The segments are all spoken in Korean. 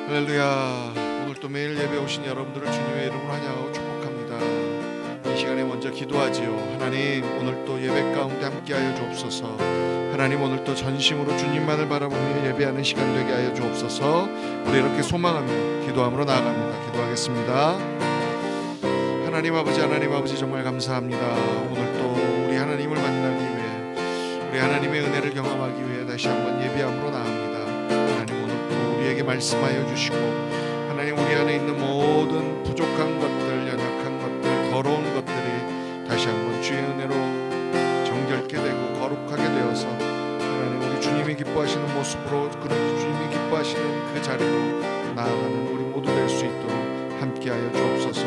할렐루야. 오늘 또 매일 예배 오신 여러분들을 주님의 이름으로 환영하고 축복합니다. 이 시간에 먼저 기도하지요. 하나님, 오늘 또 예배 가운데 함께하여 주옵소서. 하나님, 오늘 또 전심으로 주님만을 바라보며 예배하는 시간 되게 하여 주옵소서. 우리 이렇게 소망하며 기도함으로 나아갑니다. 기도하겠습니다. 하나님 아버지 정말 감사합니다. 오늘 또 우리 하나님을 만나기 위해, 우리 하나님의 은혜를 경험하기 위해 다시 한번 예배함으로 나아갑니다. 하나님, 오늘 또 우리에게 말씀하여 주시고, 하나님, 우리 안에 있는 모든 부족한 것들, 연약한 것들, 더러운 것들이 다시 한번 주의 은혜로 정결케 되고 거룩하게 되어서 하나님, 우리 주님이 기뻐하시는 모습으로, 그런 주님이 기뻐하시는 그 자리로 나아가는 우리 모두 될 수 있도록 함께하여 주옵소서.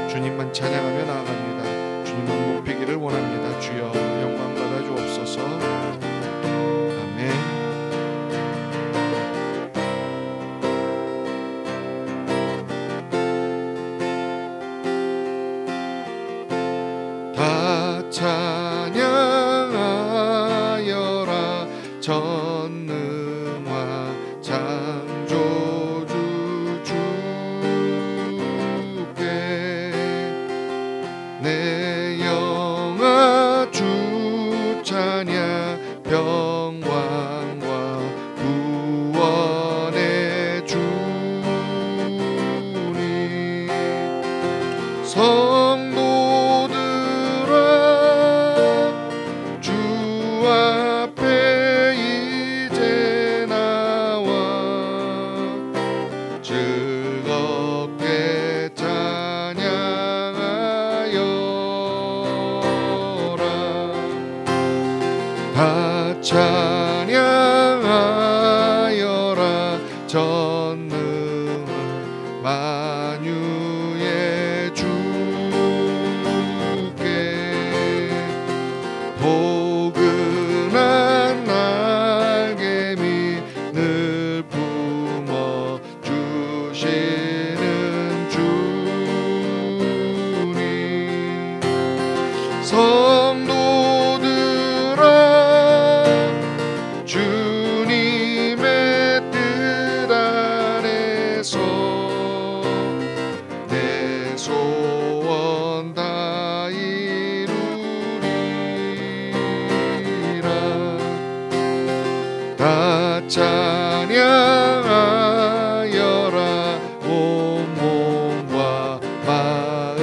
주님만 찬양하며 나아갑니다. 주님만 높이기를 원합니다. 주여 영광 받아 주옵소서. 아멘. 다 찬양하여라 전능화 창조주 주께. 내 영아 주 찬양, 평강과 구원의 주님. 성도들아, 주 앞에 이제 나와 즐겁게 다 찬양하여라 전능한 만유의 주께. 포근한 날개미 늘 품어 주시는 주님. 주님의 뜻 안에서 내 소원 다 이루리라. 다 찬양하여라 온 몸과 마음을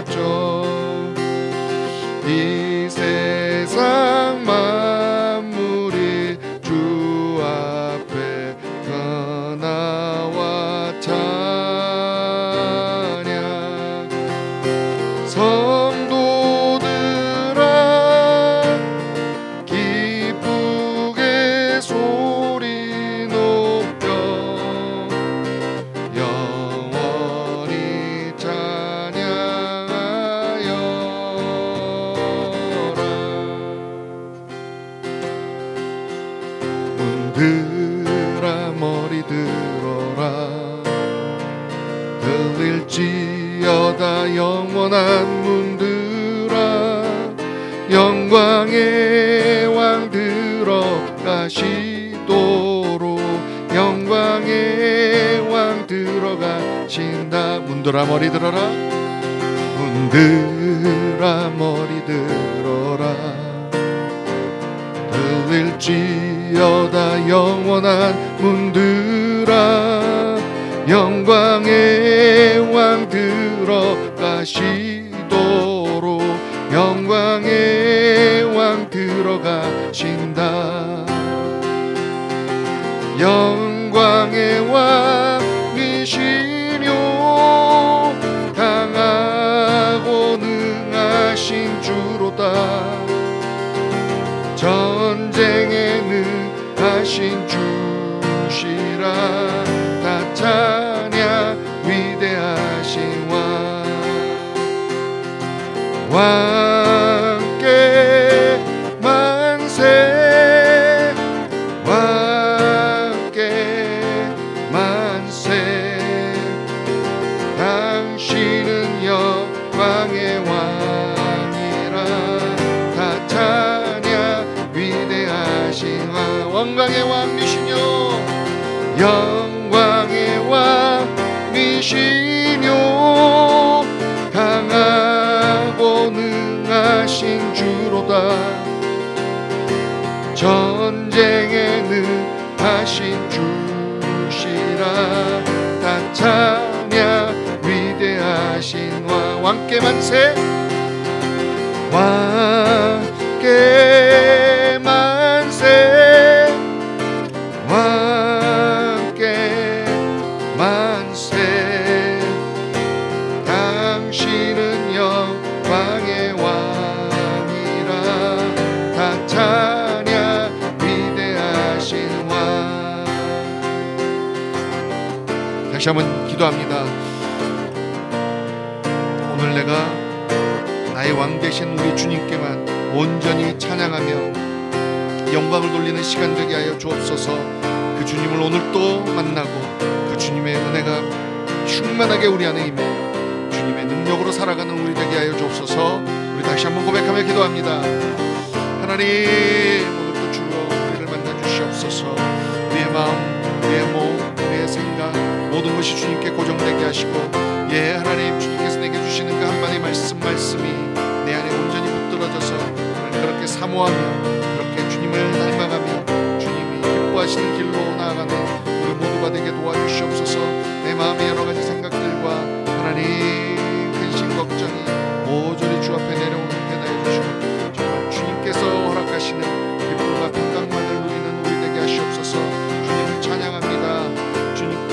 바쳐. 이 세상 만물이 주 앞에 다 나와 찬양. 성도들아, 기쁘게 소리 높여 영원히 문들아 머리 들어라. 들릴지어다 영원한 문들아. 영광의 왕 들어가시도록, 영광의 왕 들어가신다. 문들아 머리 들어라. 문들아 머리 들어라. 들릴지어다 영원한 문들아. 영광의 왕 들어가시도록, 영광의 왕 들어가신다. 영광의 왕이시며 강하고 능하신 주로다. 전쟁에 능하신 주시라. 다 찬양 위대하신 왕께 만세, 왕께 만세. 당신은 영광의 왕이라. 다 찬양 위대하신 왕. 영광의 왕이시뇨 영광의 왕이시뇨 강하고 능하신 주로다 전쟁에 능하신 주시라 다 찬양 위대하신 왕께 만세 왕께 만세 왕께 만세 당신은 영광의 왕이라 다 찬양 위대하신 왕 다시 한번 기도합니다. 오늘 내가 나의 왕 되신 우리 주님께만 온전히 찬양하며 영광을 돌리는 시간 되게 하여 주옵소서. 그 주님을 오늘 또 만나고 그 주님의 은혜가 충만하게 우리 안에 임하여 주님의 능력으로 살아가는 우리 되게 하여 주옵소서. 우리 다시 한번 고백하며 기도합니다. 하나님 오늘도 주로 우리를 만나 주시옵소서. 우리의 마음, 우리의 몸, 우리의 생각 모든 것이 주님께 고정되게 하시고 예 하나님 주님께서 내게 주시는 그 한마디 말씀이 내 안에 온전히 붙들어져서 그렇게 사모하며 그렇게 주님을 닮아가며 주님이 기뻐하시는 길로 나아가는 우리 모두가 되게 도와주시옵소서. 내 마음의 여러 가지 생각들과 하나님 근심 걱정이 모조리 주 앞에 내려오는 되게 해주시고 정말 주님께서 허락하시는 기쁨과 평강만을 누리는 우리 되게 하시옵소서. 주님을 찬양합니다. 주님께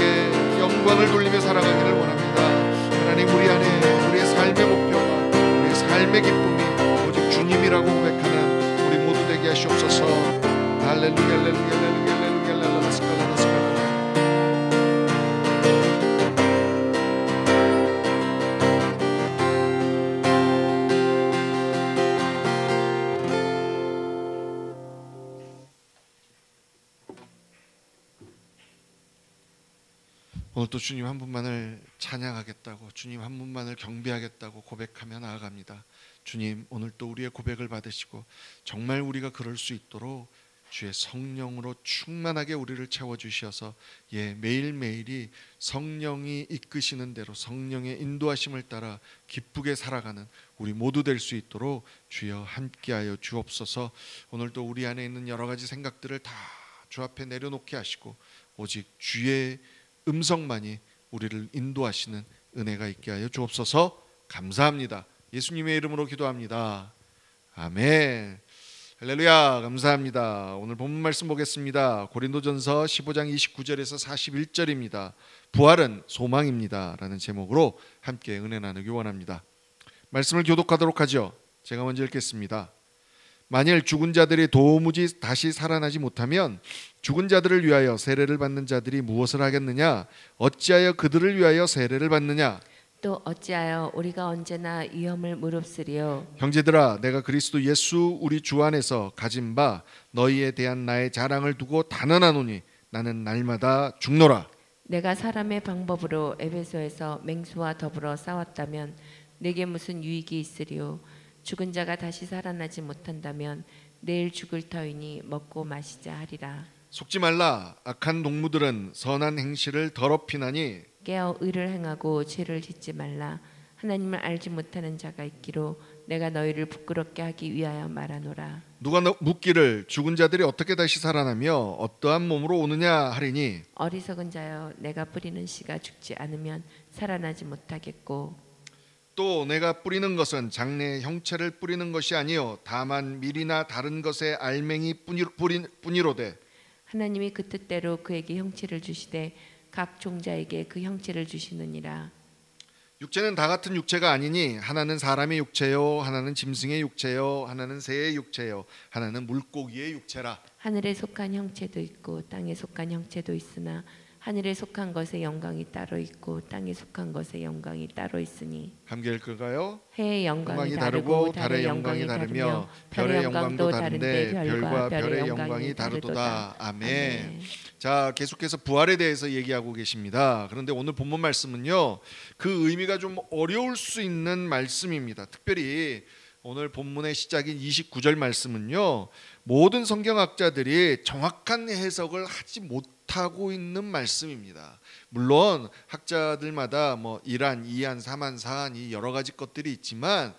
영광을 돌리며 살아가기를 원합니다. 하나님 우리 안에 우리의 삶의 목표가 우리의 삶의 기쁨이 오직 주님이라고 고백하는 우리 모두 되게 하시옵소서. 할렐루야 할렐루야 할렐루야 할렐루야 할렐루야. 오늘 또 주님 한 분만을 찬양하겠다고 주님 한 분만을 경배하겠다고 고백하며 나아갑니다. 주님 오늘 또 우리의 고백을 받으시고 정말 우리가 그럴 수 있도록 주의 성령으로 충만하게 우리를 채워주셔서 예 매일매일이 성령이 이끄시는 대로 성령의 인도하심을 따라 기쁘게 살아가는 우리 모두 될 수 있도록 주여 함께하여 주옵소서. 오늘 또 우리 안에 있는 여러 가지 생각들을 다 주 앞에 내려놓게 하시고 오직 주의 음성만이 우리를 인도하시는 은혜가 있게 하여 주옵소서. 감사합니다. 예수님의 이름으로 기도합니다. 아멘. 할렐루야. 감사합니다. 오늘 본문 말씀 보겠습니다. 고린도전서 15장 29절에서 41절입니다. 부활은 소망입니다 라는 제목으로 함께 은혜 나누기 원합니다. 말씀을 교독하도록 하죠. 제가 먼저 읽겠습니다. 만일 죽은 자들이 도무지 다시 살아나지 못하면 죽은 자들을 위하여 세례를 받는 자들이 무엇을 하겠느냐? 어찌하여 그들을 위하여 세례를 받느냐? 또 어찌하여 우리가 언제나 위험을 무릅쓰리요? 형제들아 내가 그리스도 예수 우리 주 안에서 가진 바 너희에 대한 나의 자랑을 두고 단언하노니 나는 날마다 죽노라. 내가 사람의 방법으로 에베소에서 맹수와 더불어 싸웠다면 내게 무슨 유익이 있으리요? 죽은 자가 다시 살아나지 못한다면 내일 죽을 터이니 먹고 마시자 하리라. 속지 말라. 악한 동무들은 선한 행실을 더럽히나니 깨어 의를 행하고 죄를 짓지 말라. 하나님을 알지 못하는 자가 있기로 내가 너희를 부끄럽게 하기 위하여 말하노라. 누가 묻기를 죽은 자들이 어떻게 다시 살아나며 어떠한 몸으로 오느냐 하리니 어리석은 자여 내가 뿌리는 씨가 죽지 않으면 살아나지 못하겠고 또 내가 뿌리는 것은 장래의 형체를 뿌리는 것이 아니요 다만 밀이나 다른 것의 알맹이 뿐이로되 하나님이 그 뜻대로 그에게 형체를 주시되 각 종자에게 그 형체를 주시느니라. 육체는 다 같은 육체가 아니니 하나는 사람의 육체요 하나는 짐승의 육체요 하나는 새의 육체요 하나는 물고기의 육체라. 하늘에 속한 형체도 있고 땅에 속한 형체도 있으나 하늘에 속한 것의 영광이 따로 있고 땅에 속한 것의 영광이 따로 있으니 함께 읽을까요? 해의 영광이 다르고 달의 영광이 다르며 별의 영광도 다른데 별과 별의 영광이 다르도다. 아멘. 자, 계속해서 부활에 대해서 얘기하고 계십니다. 그런데 오늘 본문 말씀은요, 그 의미가 좀 어려울 수 있는 말씀입니다. 특별히 오늘 본문의 시작인 29절 말씀은요, 모든 성경학자들이 정확한 해석을 하지 못하고 있는 말씀입니다. 물론 학자들마다 뭐 이란, 이안, 삼안, 사안 이 여러 가지 것들이 있지만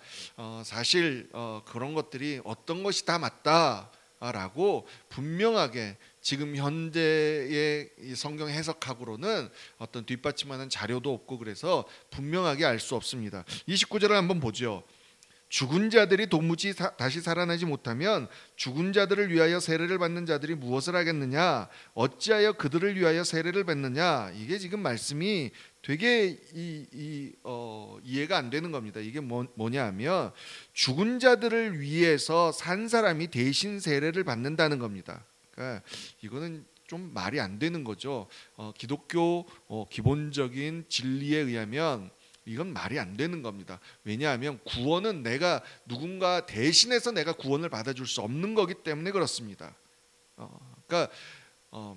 사실 그런 것들이 어떤 것이 다 맞다라고 분명하게 지금 현재의 이 성경 해석학으로는 어떤 뒷받침하는 자료도 없고 그래서 분명하게 알 수 없습니다. 29절을 한번 보죠. 죽은 자들이 도무지 다시 살아나지 못하면 죽은 자들을 위하여 세례를 받는 자들이 무엇을 하겠느냐? 어찌하여 그들을 위하여 세례를 받느냐? 이게 지금 말씀이 되게 이해가 안 되는 겁니다. 이게 뭐냐 하면 죽은 자들을 위해서 산 사람이 대신 세례를 받는다는 겁니다. 그러니까 이거는 좀 말이 안 되는 거죠. 기독교 기본적인 진리에 의하면 이건 말이 안 되는 겁니다. 왜냐하면 구원은 내가 누군가 대신해서 내가 구원을 받아줄 수 없는 거기 때문에 그렇습니다. 그러니까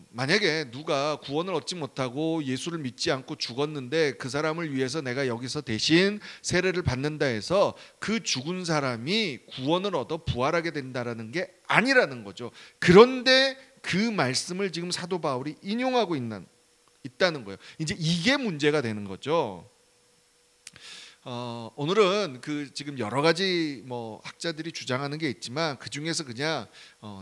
만약에 누가 구원을 얻지 못하고 예수를 믿지 않고 죽었는데 그 사람을 위해서 내가 여기서 대신 세례를 받는다 해서 그 죽은 사람이 구원을 얻어 부활하게 된다라는 게 아니라는 거죠. 그런데 그 말씀을 지금 사도 바울이 인용하고 있다는 거예요. 이제 이게 문제가 되는 거죠. 오늘은 그 지금 여러 가지 뭐 학자들이 주장하는 게 있지만 그 중에서 그냥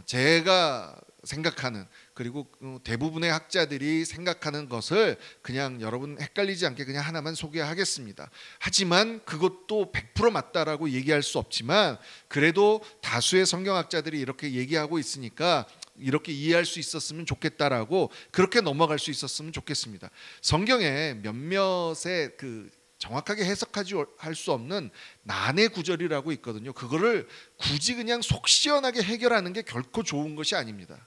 제가 생각하는, 그리고 대부분의 학자들이 생각하는 것을 그냥 여러분 헷갈리지 않게 그냥 하나만 소개하겠습니다. 하지만 그것도 100% 맞다라고 얘기할 수 없지만 그래도 다수의 성경학자들이 이렇게 얘기하고 있으니까 이렇게 이해할 수 있었으면 좋겠다라고, 그렇게 넘어갈 수 있었으면 좋겠습니다. 성경에 몇몇의 그 정확하게 해석하지 할 수 없는 난해 구절이라고 있거든요. 그거를 굳이 그냥 속 시원하게 해결하는 게 결코 좋은 것이 아닙니다.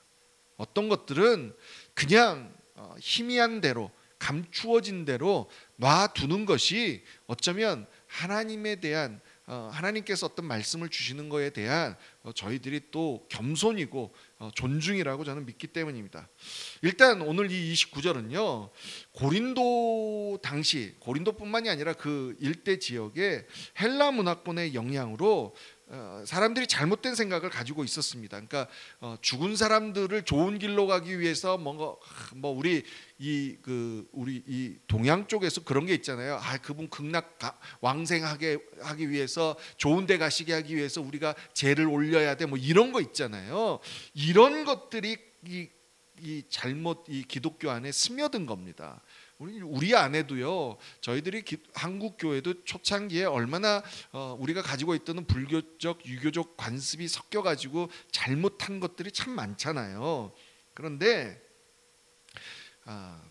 어떤 것들은 그냥 희미한 대로 감추어진 대로 놔두는 것이 어쩌면 하나님에 대한 하나님께서 어떤 말씀을 주시는 거에 대한 저희들이 또 겸손이고 존중이라고 저는 믿기 때문입니다. 일단 오늘 이 29절은요, 고린도 당시, 고린도뿐만이 아니라 그 일대 지역의 헬라 문화권의 영향으로 사람들이 잘못된 생각을 가지고 있었습니다. 그러니까 죽은 사람들을 좋은 길로 가기 위해서 뭐 우리 이 동양 쪽에서 그런 게 있잖아요. 그분 극락 왕생하게 하기 위해서 좋은 데 가시게 하기 위해서 우리가 제를 올려야 돼, 뭐 이런 거 있잖아요. 이런 것들이 이 잘못 이 기독교 안에 스며든 겁니다. 우리 안에도요, 저희들이 한국 교회도 초창기에 얼마나 우리가 가지고 있던 불교적 유교적 관습이 섞여 가지고 잘못한 것들이 참 많잖아요. 그런데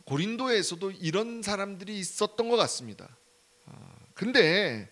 고린도에서도 이런 사람들이 있었던 것 같습니다. 근데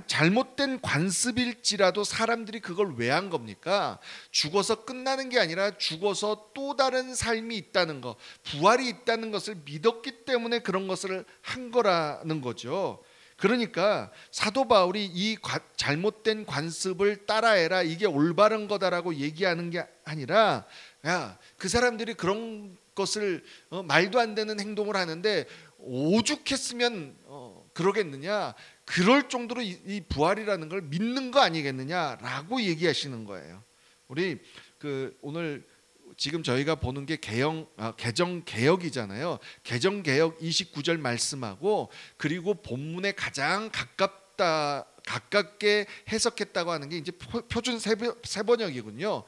잘못된 관습일지라도 사람들이 그걸 왜 한 겁니까? 죽어서 끝나는 게 아니라 죽어서 또 다른 삶이 있다는 거, 부활이 있다는 것을 믿었기 때문에 그런 것을 한 거라는 거죠. 그러니까 사도 바울이 이 잘못된 관습을 따라해라, 이게 올바른 거다라고 얘기하는 게 아니라, 야, 그 사람들이 그런 것을 말도 안 되는 행동을 하는데 오죽했으면 그러겠느냐, 그럴 정도로 이 부활이라는 걸 믿는 거 아니겠느냐라고 얘기하시는 거예요. 우리 오늘 지금 저희가 보는 게 개정 개혁이잖아요. 개정 개혁 29절 말씀하고 그리고 본문에 가장 가깝게 해석했다고 하는 게 이제 표준 새 번역이거든요.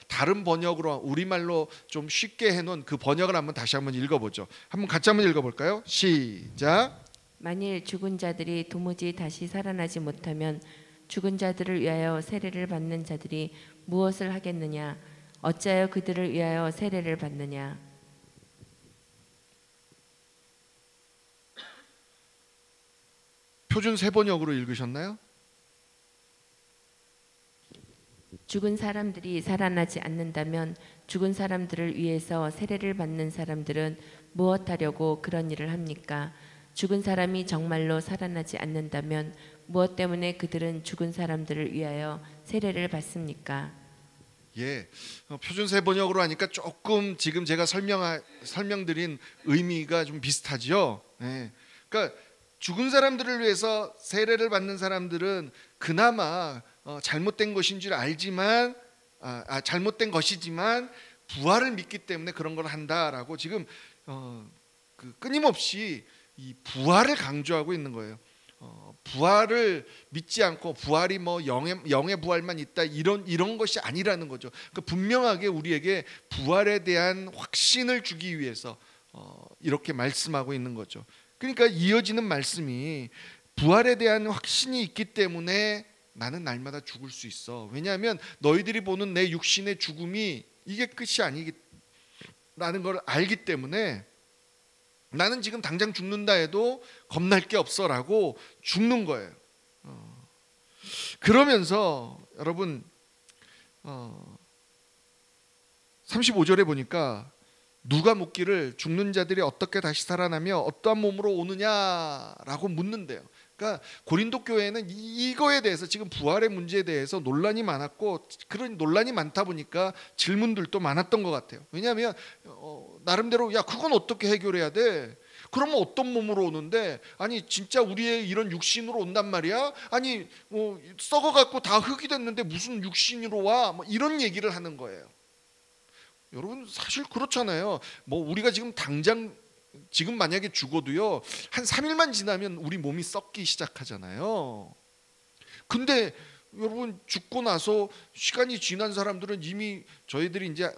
다른 번역으로 우리말로 좀 쉽게 해놓은 그 번역을 다시 한번 읽어보죠. 같이 한번 읽어볼까요? 시작. 만일 죽은 자들이 도무지 다시 살아나지 못하면 죽은 자들을 위하여 세례를 받는 자들이 무엇을 하겠느냐? 어찌하여 그들을 위하여 세례를 받느냐? 표준 새 번역으로 읽으셨나요? 죽은 사람들이 살아나지 않는다면 죽은 사람들을 위해서 세례를 받는 사람들은 무엇하려고 그런 일을 합니까? 죽은 사람이 정말로 살아나지 않는다면 무엇 때문에 그들은 죽은 사람들을 위하여 세례를 받습니까? 예, 표준 새 번역으로 하니까 조금 지금 제가 설명드린 의미가 좀 비슷하죠. 예, 그러니까 죽은 사람들을 위해서 세례를 받는 사람들은 그나마 잘못된 것인 줄 알지만 잘못된 것이지만 부활을 믿기 때문에 그런 걸 한다라고 지금 끊임없이 이 부활을 강조하고 있는 거예요. 부활을 믿지 않고 부활이 뭐 영의 부활만 있다 이런 것이 아니라는 거죠. 그러니까 분명하게 우리에게 부활에 대한 확신을 주기 위해서 이렇게 말씀하고 있는 거죠. 그러니까 이어지는 말씀이 부활에 대한 확신이 있기 때문에 나는 날마다 죽을 수 있어. 왜냐하면 너희들이 보는 내 육신의 죽음이 이게 끝이 아니라는 걸 알기 때문에 나는 지금 당장 죽는다 해도 겁날 게 없어라고 죽는 거예요. 그러면서 여러분 35절에 보니까 누가 묻기를 죽는 자들이 어떻게 다시 살아나며 어떠한 몸으로 오느냐라고 묻는데요. 그러니까 고린도 교회는 이거에 대해서 지금 부활의 문제에 대해서 논란이 많았고 그런 논란이 많다 보니까 질문들도 많았던 것 같아요. 왜냐하면 나름대로 야 그건 어떻게 해결해야 돼? 그러면 어떤 몸으로 오는데 아니 진짜 우리의 이런 육신으로 온단 말이야? 아니 썩어갖고 다 흙이 됐는데 무슨 육신으로 와? 뭐 이런 얘기를 하는 거예요. 여러분 사실 그렇잖아요. 뭐 우리가 지금 당장 지금 만약에 죽어도요 한 3일만 지나면 우리 몸이 썩기 시작하잖아요. 근데 여러분 죽고 나서 시간이 지난 사람들은 이미 저희들이 이제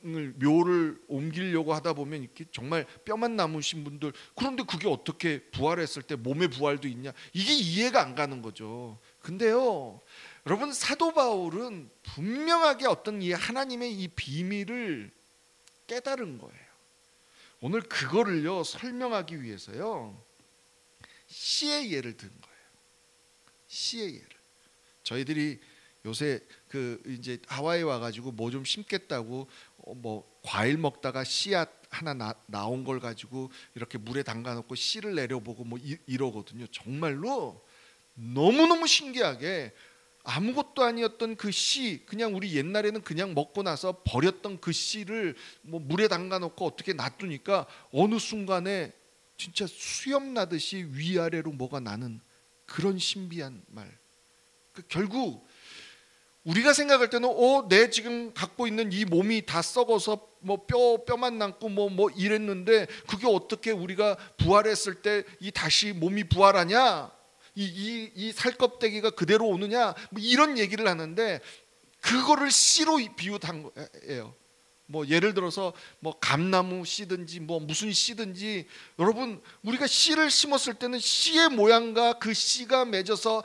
묘를 옮기려고 하다 보면 이렇게 정말 뼈만 남으신 분들 그런데 그게 어떻게 부활했을 때 몸의 부활도 있냐 이게 이해가 안 가는 거죠. 근데요 여러분 사도 바울은 분명하게 어떤 이 하나님의 이 비밀을 깨달은 거예요. 오늘 그거를요 설명하기 위해서요 시의 예를 든 거예요. 시의 예를. 저희들이 요새 이제 하와이 와가지고 뭐 좀 심겠다고 뭐 과일 먹다가 씨앗 하나 나온 걸 가지고 이렇게 물에 담가놓고 씨를 내려보고 뭐 이러거든요. 정말로 너무너무 신기하게 아무것도 아니었던 그 씨 그냥 우리 옛날에는 그냥 먹고 나서 버렸던 그 씨를 뭐 물에 담가놓고 어떻게 놔두니까 어느 순간에 진짜 수염 나듯이 위아래로 뭐가 나는 그런 신비한 말. 결국 우리가 생각할 때는 내 지금 갖고 있는 이 몸이 다 썩어서 뭐 뼈만 남고 뭐 이랬는데 그게 어떻게 우리가 부활했을 때 이 다시 몸이 부활하냐? 이 살껍데기가 그대로 오느냐? 뭐 이런 얘기를 하는데 그거를 씨로 비유한 거예요. 뭐 예를 들어서 뭐 감나무 씨든지 뭐 무슨 씨든지 여러분 우리가 씨를 심었을 때는 씨의 모양과 그 씨가 맺어서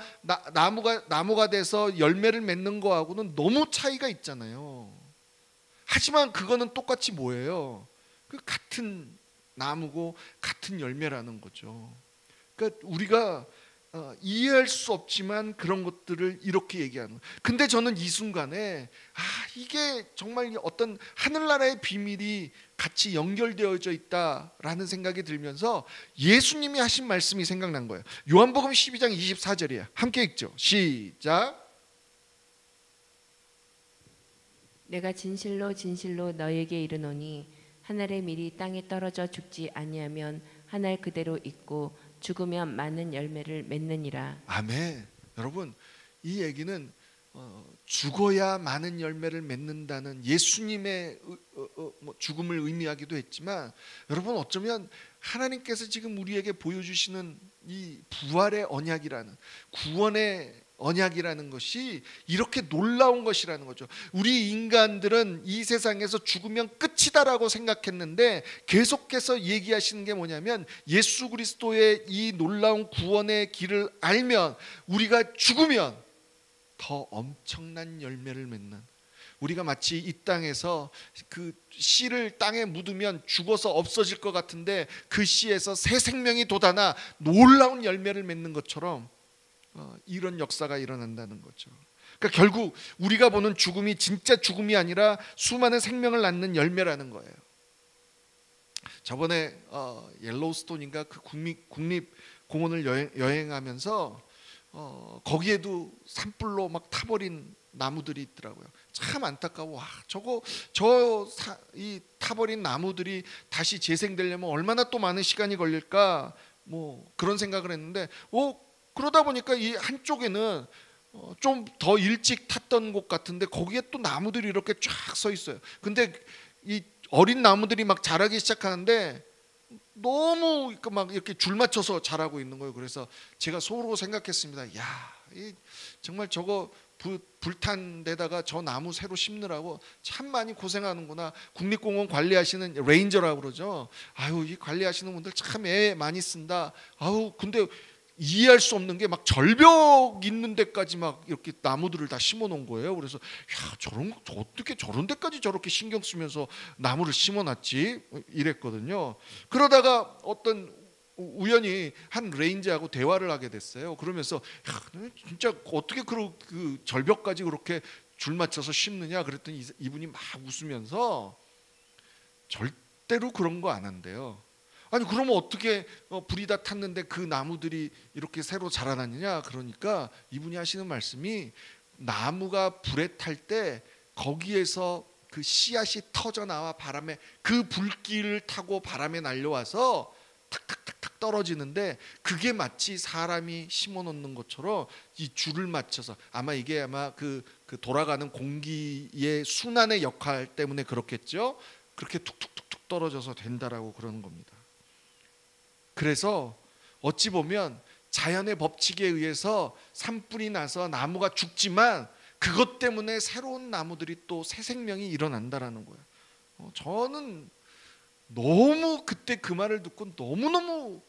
나무가 돼서 열매를 맺는 거하고는 너무 차이가 있잖아요. 하지만 그거는 똑같이 뭐예요? 그 같은 나무고 같은 열매라는 거죠. 그러니까 우리가 이해할 수 없지만 그런 것들을 이렇게 얘기하는. 근데 저는 이 순간에 이게 정말 어떤 하늘나라의 비밀이 같이 연결되어져 있다라는 생각이 들면서 예수님이 하신 말씀이 생각난 거예요. 요한복음 12장 24절이에요. 함께 읽죠. 시작. 내가 진실로 진실로 너에게 이르노니 하늘의 밀이 땅에 떨어져 죽지 아니하면 하늘 그대로 있고 죽으면 많은 열매를 맺느니라. 아멘. 여러분 이 얘기는 죽어야 많은 열매를 맺는다는 예수님의 죽음을 의미하기도 했지만 여러분 어쩌면 하나님께서 지금 우리에게 보여주시는 이 부활의 언약이라는 구원의 언약이라는 것이 이렇게 놀라운 것이라는 거죠. 우리 인간들은 이 세상에서 죽으면 끝이다라고 생각했는데 계속해서 얘기하시는 게 뭐냐면 예수 그리스도의 이 놀라운 구원의 길을 알면 우리가 죽으면 더 엄청난 열매를 맺는, 우리가 마치 이 땅에서 그 씨를 땅에 묻으면 죽어서 없어질 것 같은데 그 씨에서 새 생명이 돋아나 놀라운 열매를 맺는 것처럼 이런 역사가 일어난다는 거죠. 그러니까 결국 우리가 보는 죽음이 진짜 죽음이 아니라 수많은 생명을 낳는 열매라는 거예요. 저번에 옐로우스톤인가 그 국립공원을 여행하면서 거기에도 산불로 막 타버린 나무들이 있더라고요. 참 안타까워. 이 타버린 나무들이 다시 재생되려면 얼마나 또 많은 시간이 걸릴까 뭐 그런 생각을 했는데 그러다 보니까 이 한쪽에는 좀 더 일찍 탔던 곳 같은데 거기에 또 나무들이 이렇게 쫙 서 있어요. 근데 이 어린 나무들이 막 자라기 시작하는데 너무 막 이렇게 줄 맞춰서 자라고 있는 거예요. 그래서 제가 속으로 생각했습니다. 야, 정말 저거 불탄 데다가 저 나무 새로 심느라고 참 많이 고생하는구나. 국립공원 관리하시는 레인저라고 그러죠. 아유, 이 관리하시는 분들 참 애 많이 쓴다. 아유, 근데 이해할 수 없는 게 막 절벽 있는 데까지 막 이렇게 나무들을 다 심어 놓은 거예요. 그래서 어떻게 저런 데까지 저렇게 신경 쓰면서 나무를 심어 놨지? 이랬거든요. 그러다가 어떤 우연히 한 레인저하고 대화를 하게 됐어요. 그러면서 진짜 어떻게 그 절벽까지 그렇게 줄 맞춰서 심느냐 그랬더니 이분이 막 웃으면서 절대로 그런 거 안 한대요. 아니 그러면 어떻게 불이 다 탔는데 그 나무들이 이렇게 새로 자라났느냐. 그러니까 이분이 하시는 말씀이 나무가 불에 탈 때 거기에서 그 씨앗이 터져 나와 바람에 그 불길을 타고 바람에 날려와서 탁탁탁탁 떨어지는데 그게 마치 사람이 심어 놓는 것처럼 이 줄을 맞춰서 이게 그 돌아가는 공기의 순환의 역할 때문에 그렇겠죠. 그렇게 툭툭툭툭 떨어져서 된다라고 그러는 겁니다. 그래서 어찌 보면 자연의 법칙에 의해서 산불이 나서 나무가 죽지만 그것 때문에 새로운 나무들이 또 새 생명이 일어난다라는 거예요. 저는 너무 그때 그 말을 듣고 너무너무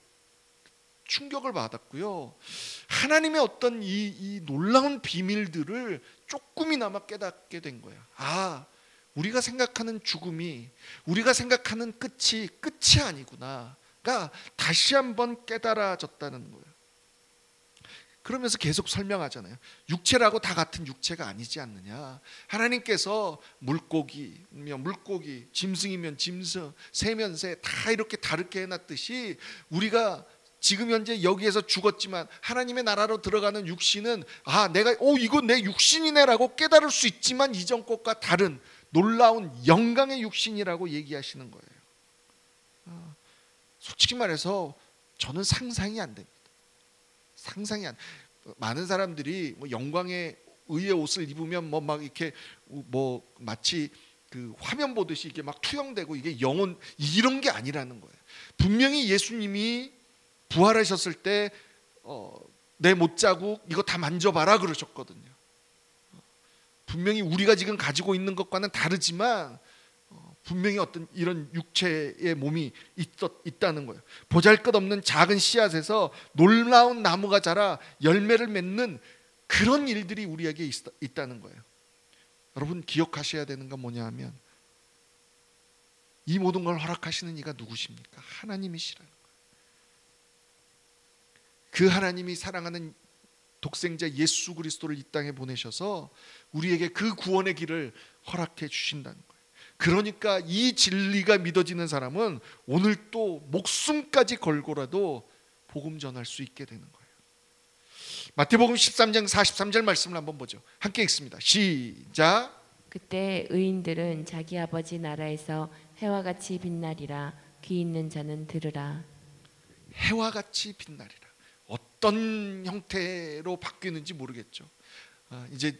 충격을 받았고요. 하나님의 어떤 이 놀라운 비밀들을 조금이나마 깨닫게 된 거예요. 우리가 생각하는 죽음이, 우리가 생각하는 끝이 아니구나가 다시 한번 깨달아졌다는 거예요. 그러면서 계속 설명하잖아요. 육체라고 다 같은 육체가 아니지 않느냐. 하나님께서 물고기면 물고기, 짐승이면 짐승, 새면 새 다 이렇게 다르게 해놨듯이 우리가 지금 현재 여기에서 죽었지만 하나님의 나라로 들어가는 육신은 내가 이거 내 육신이네라고 깨달을 수 있지만 이전 것과 다른 놀라운 영광의 육신이라고 얘기하시는 거예요. 솔직히 말해서 저는 상상이 안 됩니다. 많은 사람들이 영광의 의의 옷을 입으면 막 이렇게 마치 그 화면 보듯이 이게 막 투영되고 이게 영혼 이런 게 아니라는 거예요. 분명히 예수님이 부활하셨을 때 내 못자국 이거 다 만져봐라 그러셨거든요. 분명히 우리가 지금 가지고 있는 것과는 다르지만 분명히 어떤 이런 육체의 몸이 있다는 거예요. 보잘것없는 작은 씨앗에서 놀라운 나무가 자라 열매를 맺는 그런 일들이 우리에게 있다는 거예요. 여러분 기억하셔야 되는 건 뭐냐 하면 이 모든 걸 허락하시는 이가 누구십니까? 하나님이시라는 거예요. 그 하나님이 사랑하는 독생자 예수 그리스도를 이 땅에 보내셔서 우리에게 그 구원의 길을 허락해 주신다는 거예요. 그러니까 이 진리가 믿어지는 사람은 오늘 또 목숨까지 걸고라도 복음 전할 수 있게 되는 거예요. 마태복음 13장 43절 말씀을 한번 보죠. 함께 읽습니다. 시작. 그때 의인들은 자기 아버지 나라에서 해와 같이 빛나리라. 귀 있는 자는 들으라. 해와 같이 빛나리라. 어떤 형태로 바뀌는지 모르겠죠. 이제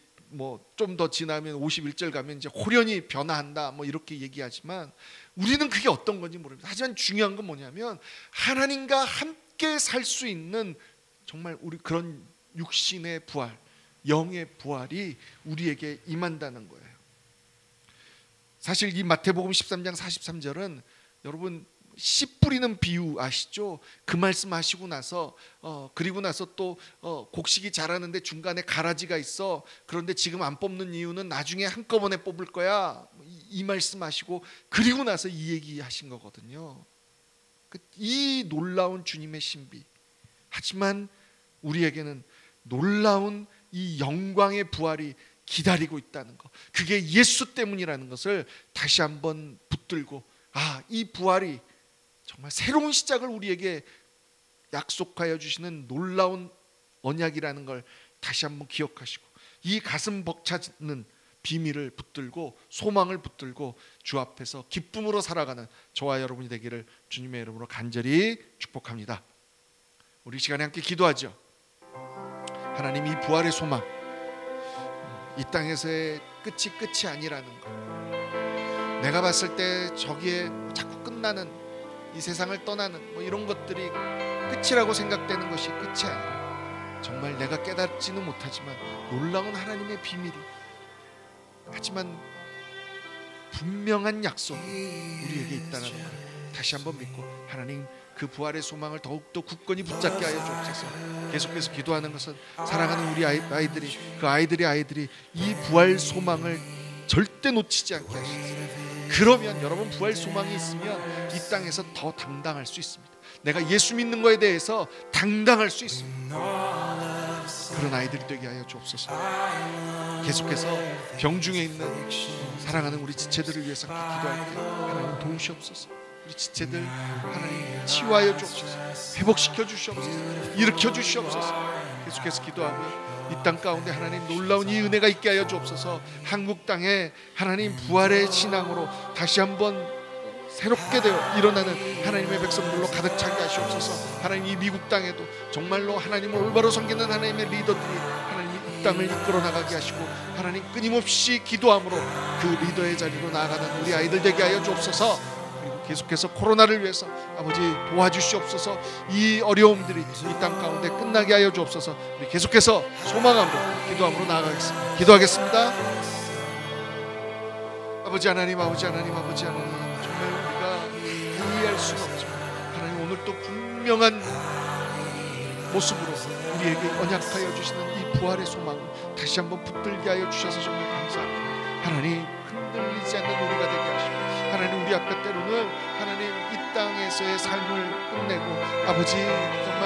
좀 더 지나면 51절 가면 이제 호련히 변화한다 이렇게 얘기하지만 우리는 그게 어떤 건지 모릅니다. 하지만 중요한 건 뭐냐면 하나님과 함께 살 수 있는 정말 우리 그런 육신의 부활, 영의 부활이 우리에게 임한다는 거예요. 사실 이 마태복음 13장 43절은 여러분 씨 뿌리는 비유 아시죠? 그 말씀하시고 나서 그리고 나서 또 곡식이 자라는데 중간에 가라지가 있어. 그런데 지금 안 뽑는 이유는 나중에 한꺼번에 뽑을 거야. 이 말씀하시고 그리고 나서 이 얘기하신 거거든요. 이 놀라운 주님의 신비. 하지만 우리에게는 놀라운 이 영광의 부활이 기다리고 있다는 것. 그게 예수 때문이라는 것을 다시 한번 붙들고 이 부활이 정말 새로운 시작을 우리에게 약속하여 주시는 놀라운 언약이라는 걸 다시 한번 기억하시고 이 가슴 벅차는 비밀을 붙들고 소망을 붙들고 주 앞에서 기쁨으로 살아가는 저와 여러분이 되기를 주님의 이름으로 간절히 축복합니다. 우리 시간에 함께 기도하죠. 하나님, 이 부활의 소망, 이 땅에서의 끝이 아니라는 것, 내가 봤을 때 저기에 자꾸 끝나는, 이 세상을 떠나는 뭐 이런 것들이 끝이라고 생각되는 것이 끝이 아니라 정말 내가 깨닫지는 못하지만 놀라운 하나님의 비밀이, 하지만 분명한 약속이 우리에게 있다는 걸 다시 한번 믿고, 하나님 그 부활의 소망을 더욱더 굳건히 붙잡게 하여 주옵소서. 계속해서 기도하는 것은 사랑하는 우리 아이들이, 그 아이들이 이 부활 소망을 절대 놓치지 않게 하시옵소서. 그러면 여러분, 부활 소망이 있으면 이 땅에서 더 당당할 수 있습니다. 내가 예수 믿는 거에 대해서 당당할 수 있습니다. 그런 아이들이 되게 하여 주옵소서. 계속해서 병중에 있는 사랑하는 우리 지체들을 위해서 기도할 때 하나님 도우시옵소서. 우리 지체들 하나님 치유하여 주옵소서. 회복시켜 주시옵소서. 일으켜 주시옵소서. 계속해서 기도하며 이 땅 가운데 하나님 놀라운 이 은혜가 있게 하여 주옵소서. 한국 땅에 하나님 부활의 신앙으로 다시 한번 새롭게 되어 일어나는 하나님의 백성들로 가득 차게 하시옵소서. 하나님, 이 미국 땅에도 정말로 하나님을 올바로 섬기는 하나님의 리더들이 하나님 이 땅을 이끌어 나가게 하시고, 하나님 끊임없이 기도함으로 그 리더의 자리로 나아가는 우리 아이들 되게 하여 주옵소서. 계속해서 코로나를 위해서 아버지 도와주시옵소서. 이 어려움들이 이 땅 가운데 끝나게 하여 주옵소서. 우리 계속해서 소망함으로 기도함으로 나아가겠습니다. 기도하겠습니다. 아버지 하나님, 아버지 하나님, 아버지 하나님, 정말 우리가 이해할 수는 없지만 하나님 오늘 또 분명한 모습으로 우리에게 언약하여 주시는 이 부활의 소망을 다시 한번 붙들게 하여 주셔서 정말 감사합니다. 하나님, 흔들리지 않는 우리가 되게 하시고, 하나님 우리 앞에 때로는 하나님 이 땅에서의 삶을 끝내고 아버지 정말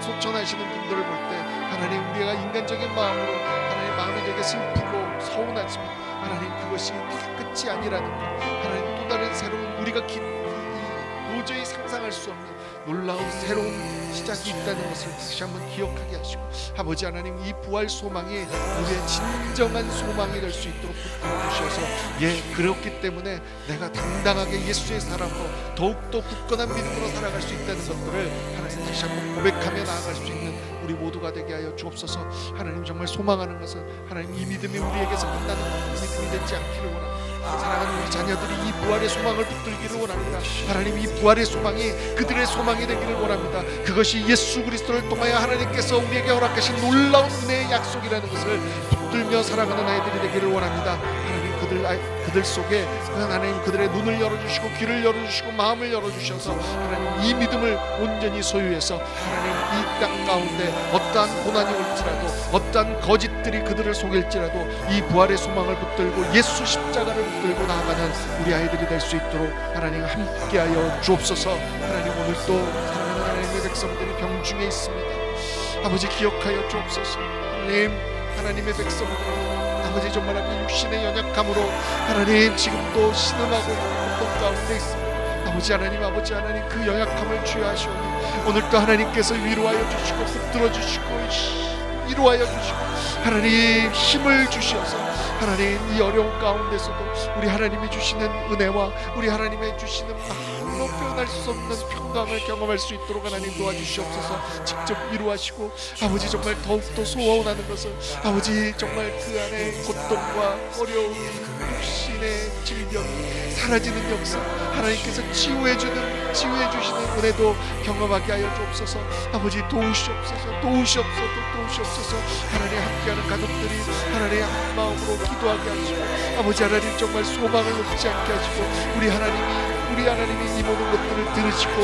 소천하시는 분들을 볼 때 하나님, 우리가 인간적인 마음으로 하나님 마음이 되게 슬프고 서운하지만 하나님 그것이 다 끝이 아니라는 것, 하나님 또 다른 새로운 우리가 도저히 상상할 수 없는 놀라운 새로운 시작이 있다는 것을 다시 한번 기억하게 하시고, 아버지 하나님 이 부활 소망이 우리의 진정한 소망이 될 수 있도록 붙들어 주셔서, 그렇기 때문에 내가 당당하게 예수의 사람으로 더욱더 굳건한 믿음으로 살아갈 수 있다는 것들을 하나님 다시 한번 고백하며 나아갈 수 있는 우리 모두가 되게 하여 주옵소서. 하나님, 정말 소망하는 것은 하나님 이 믿음이 우리에게서 끝나는 믿음이 되지 않기를 원합니다. 사랑하는 우리 자녀들이 이 부활의 소망을 붙들기를 원합니다. 하나님, 이 부활의 소망이 그들의 소망이 되기를 원합니다. 그것이 예수 그리스도를 통하여 하나님께서 우리에게 허락하신 놀라운 은혜의 약속이라는 것을 붙들며 살아가는 아이들이 되기를 원합니다. 하나님, 그들 속에 하나님 그들의 눈을 열어주시고 귀를 열어주시고 마음을 열어주셔서 하나님 이 믿음을 온전히 소유해서 하나님 이 땅 가운데 어떠한 고난이 올지라도, 어떠한 거짓들이 그들을 속일지라도 이 부활의 소망을 붙들고 예수 십자가를 붙들고 나아가는 우리 아이들이 될 수 있도록 하나님 함께하여 주옵소서. 하나님, 오늘 또 사랑하는 하나님의 백성들이 병중에 있습니다. 아버지, 기억하여 주옵소서. 하나님의 백성들 아버지 정말 육신의 연약함으로 하나님 지금도 신음하고 고통 가운데 있습니다. 아버지 하나님 그 연약함을 주여하시오니 오늘도 하나님께서 위로하여 주시고 붙들어 주시고 위로하여 주시고 하나님 힘을 주셔서 하나님 이 어려운 가운데서도 우리 하나님이 주시는 은혜와 우리 하나님의 주시는 말로 표현할 수 없는 평강을 경험할 수 있도록 하나님 도와주시옵소서. 직접 위로하시고 아버지 정말 더욱더 소원하는 것은 아버지 정말 그 안에 고통과 어려움, 육신의 질병이 사라지는 역사, 하나님께서 치유해 주시는 은혜도 경험하게 하여 주옵소서. 아버지 도우시옵소서. 하나님 함께하는 가족들이 하나님의 한 마음으로 기도하게 하시고 아버지 하나님 정말 소망을 놓지 않게 하시고 우리 하나님이 이 모든 것들을 들으시고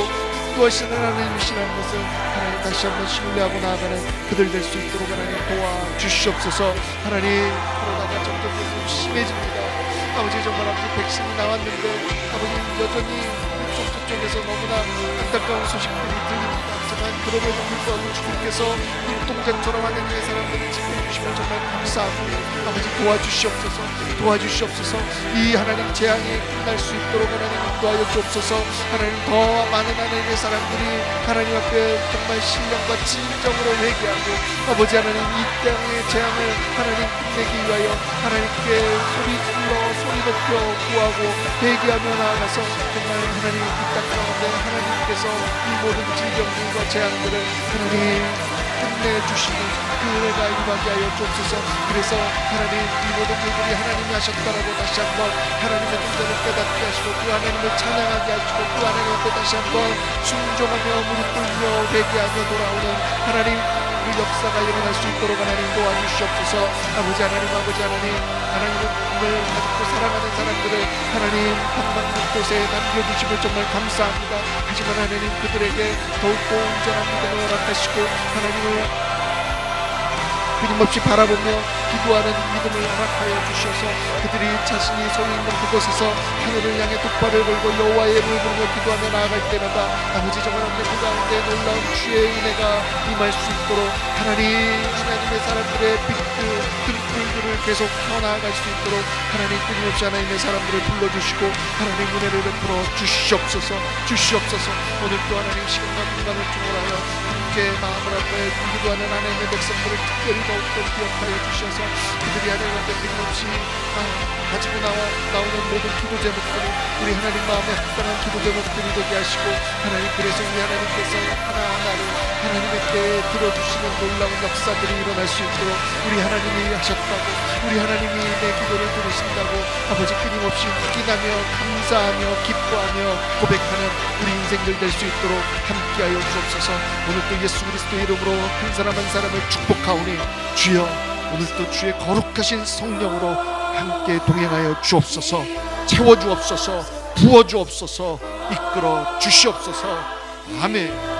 인도하시는 하나님이시라는 것을 하나님 다시 한번 신뢰하고 나아가는 그들 될 수 있도록 하나님 도와주시옵소서. 하나님, 코로나가 점점 심해집니다. 아버지 정말 백신이 나왔는데 아버지 여전히 저쪽에서 너무나 안타까운 소식들이 들립니다. 하지만 그럼에도 불구하고 주님께서 눈동자처럼 하나님의 사람들을 지켜주시면 정말 감사하고 아버지 도와주시옵소서. 이 하나님 재앙이 끝날 수 있도록 하나님 인도하여 주옵소서. 하나님 더 많은 하나님의 사람들이 하나님 앞에 정말 신령과 진정으로 회개하고 아버지 하나님 이 땅의 재앙을 하나님 끝내기 위하여 하나님께 소리 높여 구하고 회개하며 나아가서 정말 하나님 이 땅 가운데 하나님께서 이 모든 질병들과 재앙들을 하나님 끝내주시는 그 은혜가 임하게 하여 주옵소서. 그래서 하나님 이 모든 일들이 하나님이 하셨다라고 다시 한번 하나님의 존재를 깨닫게 하시고 그 하나님을 찬양하게 하시고 그 하나님 앞에 다시 한번 순종하며 무릎 꿇며 회개하며 돌아오는 하나님 그 역사가 일어날 수 있도록 하나님 도와주시옵소서. 아버지 하나님 하나님을 아직도 사랑하는 사람들을 하나님 방방곡 곳에 남겨주심을 정말 감사합니다. 하지만 하나님 그들에게 더욱더 온전한 믿음을 허락하시고 하나님을 끊임없이 바라보며 기도하는 믿음을 허락하여 주셔서 그들이 자신이 서 있는 그곳에서 하늘을 향해 뚝발을 걸고 여호와의 이름을 부르며 기도하며 나아갈 때마다 아버지 정말 그 가운데 놀라운 주의 은혜가 임할 수 있도록 하나님의 사람들의 등불들을 계속 펴나갈 수 있도록 하나님 끊임없이 하나님의 사람들을 불러주시고 하나님 은혜를 베풀어 주시옵소서. 오늘도 하나님 시간과 공간을 초월하여 함께 마음을 합해 기도하는 하나님의 백성들을 특별히 더욱더 기억하여 주셔서 그들이 하나님 앞에 끊임없이 가지고 나오는 모든 기도 제목들이 우리 하나님 마음에 합당한 기도 제목들이 되게 하시고 하나님 그래서 우리 하나님께서 하나하나를 하나님의 때에 들어주시는 놀라운 역사들이 일어날 수 있도록 우리 하나님이 하셨다고 우리 하나님이 내 기도를 들으신다고 아버지 끊임없이 확인하며 감사하며 기뻐하며 고백하는 우리 인생들 될 수 있도록 함께하여 주옵소서. 오늘도 예수 그리스도 이름으로 한 사람 한 사람을 축복하오니 주여 오늘도 주의 거룩하신 성령으로 함께 동행하여 주옵소서. 채워주옵소서. 부어주옵소서. 이끌어 주시옵소서. 아멘.